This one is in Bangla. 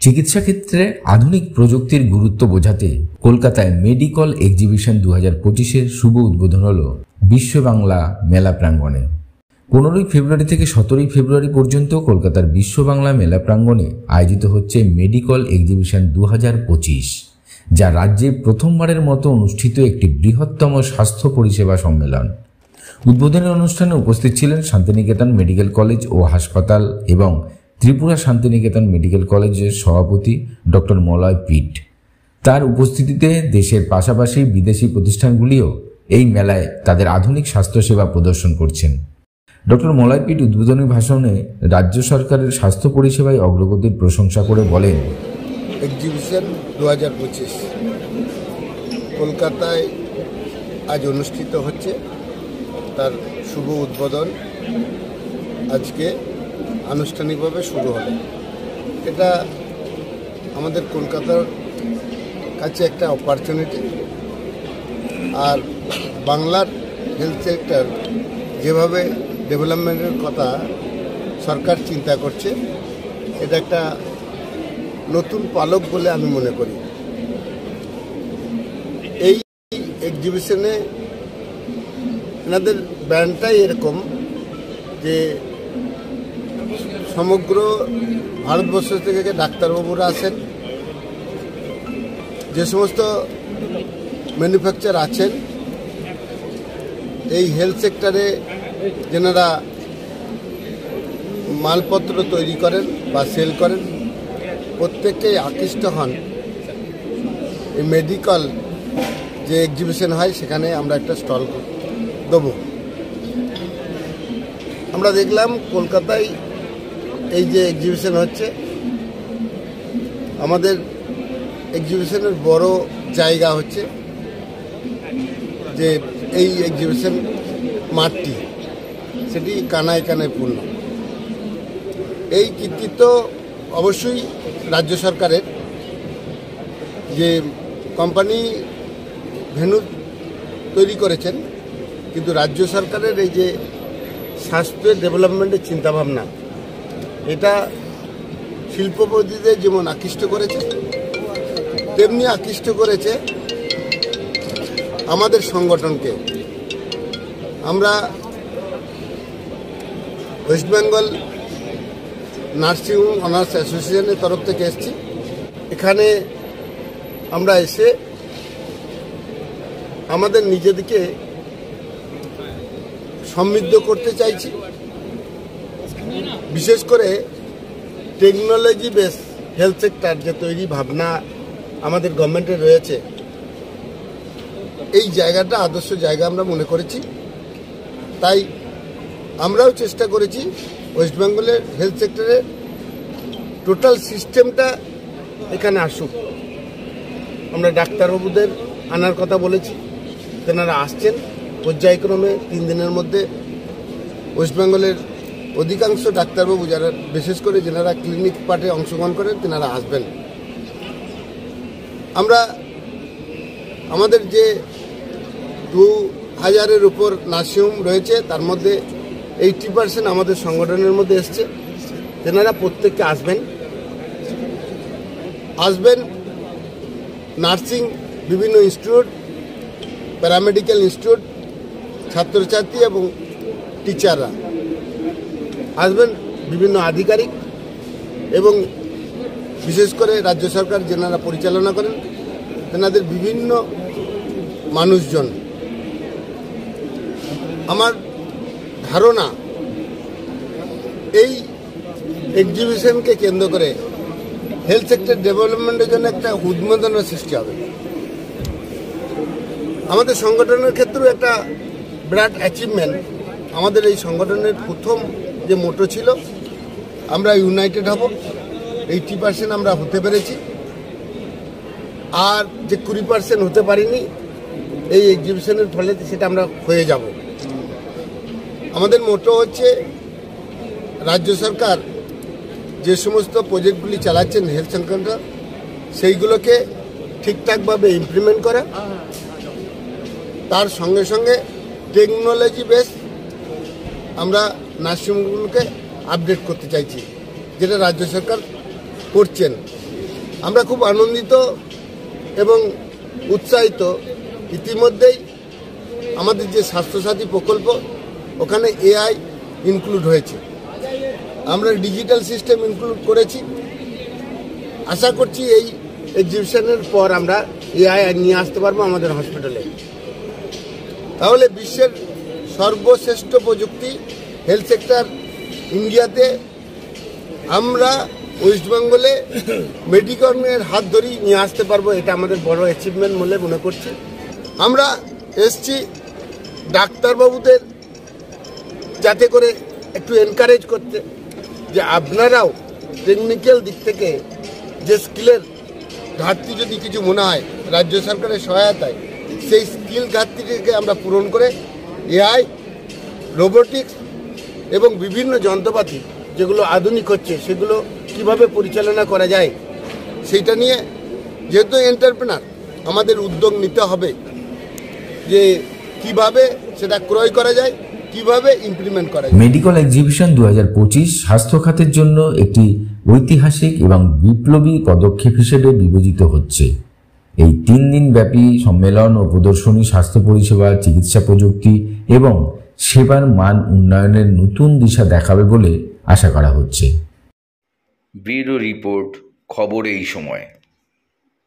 চিকিৎসা ক্ষেত্রে আধুনিক প্রযুক্তির গুরুত্ব বোঝাতে কলকাতায় মেডিকল এক্সিবিশন 2025-এর শুভ উদ্বোধন হল বিশ্ব বাংলা মেলা প্রাঙ্গণে। 15ই ফেব্রুয়ারি থেকে 17ই ফেব্রুয়ারি পর্যন্ত কলকাতার বিশ্ব বাংলা মেলা প্রাঙ্গণে আয়োজিত হচ্ছে মেডিকল এক্সিবিশন 2025, যা রাজ্যে প্রথমবারের মতো অনুষ্ঠিত একটি বৃহত্তম স্বাস্থ্য পরিষেবা সম্মেলন। উদ্বোধনী অনুষ্ঠানে উপস্থিত ছিলেন শান্তিনিকেতন মেডিকেল কলেজ ও হাসপাতাল এবং ত্রিপুরা শান্তিনিকেতন মেডিকেল কলেজের সভাপতি ডক্টর মলয় পিট। তার উপস্থিতিতে দেশের পাশাপাশি বিদেশি প্রতিষ্ঠানগুলিও এই মেলায় তাদের আধুনিক স্বাস্থ্যসেবা প্রদর্শন করছেন। ডক্টর মলয় পিট উদ্বোধনী ভাষণে রাজ্য সরকারের স্বাস্থ্য পরিষেবায় অগ্রগতির প্রশংসা করে বলেন, এক্সিবিশন 2025 কলকাতায় আজ অনুষ্ঠিত হচ্ছে। তার শুভ উদ্বোধন আজকে আনুষ্ঠানিকভাবে শুরু হলো। এটা আমাদের কলকাতার কাছে একটা অপরচুনিটি। আর বাংলার হেলথ সেক্টর যেভাবে ডেভেলপমেন্টের কথা সরকার চিন্তা করছে, এটা একটা নতুন পালক বলে আমি মনে করি। এই এক্সিবিশনে এনাদের ব্র্যান্ডটাই এরকম যে সমগ্র ভারতবর্ষ থেকে ডাক্তারবাবুরা আসেন, যে সমস্ত ম্যানুফ্যাকচার আছেন এই হেলথ সেক্টরে, যেনারা মালপত্র তৈরি করেন বা সেল করেন, প্রত্যেকেই আকৃষ্ট হন এই মেডিকেল যে এক্সিবিশন হয় সেখানে আমরা একটা স্টল দেবো। আমরা দেখলাম কলকাতায় এই যে এক্সিবিশন হচ্ছে, আমাদের এক্সিবিশনের বড় জায়গা হচ্ছে যে এই এক্সিবিশন মাঠটি, সেটি কানায় কানায় পূর্ণ। এই কৃতিত্ব অবশ্যই রাজ্য সরকারের, যে কোম্পানি ভেন্যু তৈরি করেছেন, কিন্তু রাজ্য সরকারের এই যে স্বাস্থ্যের ডেভেলপমেন্টের চিন্তাভাবনা, এটা শিল্পপতিদের যেমন আকৃষ্ট করেছে, তেমনি আকৃষ্ট করেছে আমাদের সংগঠনকে। আমরা West Bengal nursing home honours অ্যাসোসিয়েশনের তরফ থেকে এসেছি। এখানে আমরা এসে আমাদের নিজেদেরকে সমৃদ্ধ করতে চাইছি। বিশেষ করে টেকনোলজি বেস হেলথ সেক্টর যে তৈরি ভাবনা আমাদের গভর্নমেন্টের রয়েছে, এই জায়গাটা আদর্শ জায়গা আমরা মনে করেছি। তাই আমরাও চেষ্টা করেছি ওয়েস্ট বেঙ্গলের হেলথ সেক্টরের টোটাল সিস্টেমটা এখানে আসুক। আমরা ডাক্তারবাবুদের আনার কথা বলেছি, তেনারা আসছেন পর্যায়ক্রমে। 3 দিনের মধ্যে ওয়েস্ট বেঙ্গলের অধিকাংশ ডাক্তারবাবু, যারা বিশেষ করে যেনারা ক্লিনিক পার্টে অংশগ্রহণ করেন, তেনারা আসবেন। আমরা আমাদের যে 2000-এর উপর নার্সিংহোম রয়েছে, তার মধ্যে 80% আমাদের সংগঠনের মধ্যে এসছে। তেনারা প্রত্যেককে আসবেন। নার্সিং বিভিন্ন ইনস্টিটিউট, প্যারামেডিক্যাল ইনস্টিটিউট, ছাত্রছাত্রী এবং টিচাররা আসবেন, বিভিন্ন আধিকারিক এবং বিশেষ করে রাজ্য সরকার যেনারা পরিচালনা করেন, তেনাদের বিভিন্ন মানুষজন। আমার ধারণা এই এক্সিবিশনকে কেন্দ্র করে হেলথ সেক্টর ডেভেলপমেন্টের জন্য একটা উন্মাদনার সৃষ্টি হবে। আমাদের সংগঠনের ক্ষেত্রেও একটা বিরাট অ্যাচিভমেন্ট। আমাদের এই সংগঠনের প্রথম যে মোটো ছিল, আমরা ইউনাইটেড হব, 80% আমরা হতে পেরেছি। আর যে 20% হতে পারিনি, এই এক্সিবিশনের ফলে সেটা আমরা হয়ে যাব। আমাদের মোটো হচ্ছে রাজ্য সরকার যে সমস্ত প্রজেক্টগুলি চালাচ্ছেন হেলথ সংক্রান্ত, সেইগুলোকে ঠিকঠাকভাবে ইমপ্লিমেন্ট করা, তার সঙ্গে সঙ্গে টেকনোলজি বেস আমরা নার্সিংহোমগুলোকে আপডেট করতে চাইছি, যেটা রাজ্য সরকার করছেন। আমরা খুব আনন্দিত এবং উৎসাহিত। ইতিমধ্যেই আমাদের যে স্বাস্থ্যসাথী প্রকল্প ওখানে এআই ইনক্লুড হয়েছে, আমরা ডিজিটাল সিস্টেম ইনক্লুড করেছি। আশা করছি এই এক্সিবিশনের পর আমরা এআই নিয়ে আসতে পারবো আমাদের হসপিটালে। তাহলে বিশ্বের সর্বশ্রেষ্ঠ প্রযুক্তি হেলথ সেক্টর ইন্ডিয়াতে আমরা ওয়েস্ট বেঙ্গলে মেডিকলের হাত ধরেই নিয়ে আসতে পারবো, এটা আমাদের বড় অ্যাচিভমেন্ট বলে মনে করছি। আমরা এসছি ডাক্তারবাবুদের যাতে করে একটু এনকারেজ করতে, যে আপনারাও টেকনিক্যাল দিক থেকে যে স্কিলের ঘাটতি যদি কিছু মনে হয় রাজ্য সরকারের সহায়তায়, সেই স্কিল ঘাটতিটিকে আমরা পূরণ করে এআই, রোবোটিক্স এবং বিভিন্ন যন্ত্রপাতি যেগুলো আধুনিক হচ্ছে সেগুলো কিভাবে পরিচালনা করা যায় সেইটা নিয়ে, যেহেতু এন্টারপ্রেনার আমাদের উদ্যোগ নিতে হবে যে কিভাবে সেটা ক্রয় করা যায়, কিভাবে ইমপ্লিমেন্ট করা যায়। মেডিকেল এক্সিবিশন 2025 স্বাস্থ্য খাতের জন্য একটি ঐতিহাসিক এবং বিপ্লবী পদক্ষেপ হিসেবে বিবেচিত হচ্ছে। এই 3 দিন ব্যাপী সম্মেলন ও প্রদর্শনী স্বাস্থ্য পরিষেবা, চিকিৎসা প্রযুক্তি এবং সেবার মান উন্নয়নের নতুন দিশা দেখাবে বলে আশা করা হচ্ছে। ব্যুরো রিপোর্ট, খবর এই সময়।